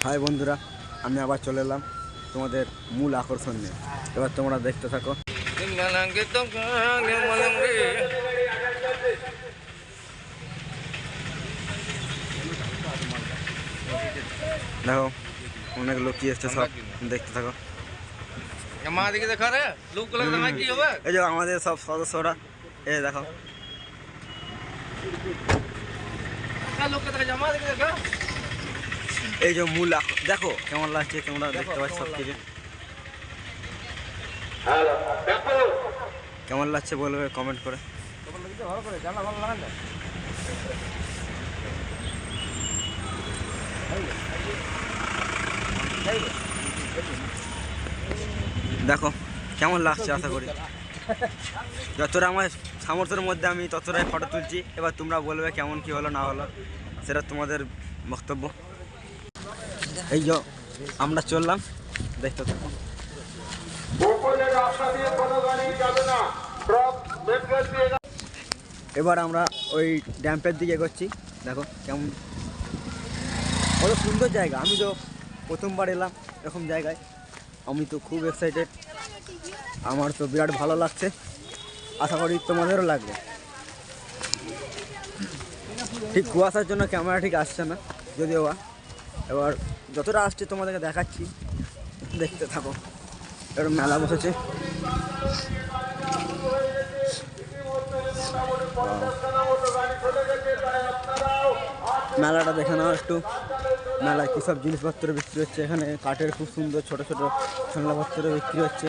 High বন্ধুরা, আমি আবার চলে এলাম তোমাদের মূল আকর্ষণ নিয়ে। এবার তোমরা দেখতে থাকো। দেখো অনেক লোকই এসছে, সব দেখতে থাকো। এই যে আমাদের সব সদস্যরা, এই দেখো এই যে মূল দেখো কেমন লাগছে, তোমরা দেখতে পাচ্ছ সব কিছু কেমন লাগছে বলবে কমেন্ট করে। দেখো কেমন লাগছে, আশা করি যতটা আমার সামর্থ্যের মধ্যে আমি ততটাই ফটো তুলছি। এবার তোমরা বলবে কেমন কি হলো না হলো, সেটা তোমাদের বক্তব্য। এই যে আমরা চললাম, দেখতে থাকো। এবার আমরা ওই ড্যাম্পের দিকে এগোচ্ছি। দেখো কেমন কত সুন্দর জায়গা। আমি তো প্রথমবার এলাম এরকম জায়গায়, আমি তো খুব এক্সাইটেড। আমার তো বিরাট ভালো লাগছে, আশা করি তোমাদেরও লাগবে। ঠিক কুয়াশার জন্য ক্যামেরা ঠিক আসছে না যদিও বা, এবার যতটা আসছে তোমাদেরকে দেখাচ্ছি, দেখতে থাকো। এবার মেলা বসেছে, মেলাটা দেখে নাও একটু। মেলায় কী সব জিনিসপত্র বিক্রি হচ্ছে। এখানে কাঠের খুব সুন্দর ছোট ছোট খেলনাপত্র বিক্রি হচ্ছে।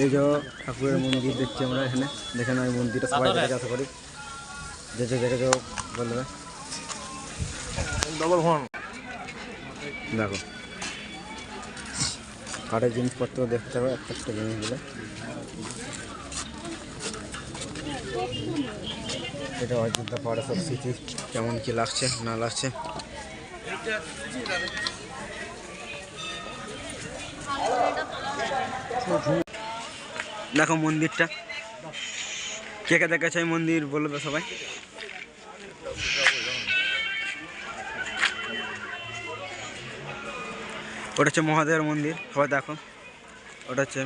এই যে ঠাকুরের মন্দির দেখছি আমরা এখানে, দেখে নাও এই মন্দিরটা সবাই দেখে, আশা করি যে দেখে যাও বলবে। দেখো কাঠের জিনিসপত্র দেখতে হবে, একটা একটা জিনিসগুলো। এটা অযোধ্যা পাহাড়ের সব স্মৃতি, কেমন কি লাগছে না লাগছে। দেখো মন্দিরটা, কে কে দেখেছে এই মন্দির বলবে সবাই। ওটা হচ্ছে মহাদেবের মন্দির, সবাই দেখো। ওটা হচ্ছে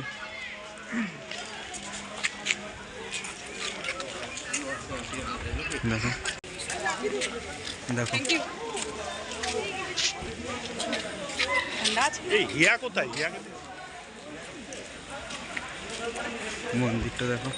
দেখো দেখো মন্দিরটা দেখো।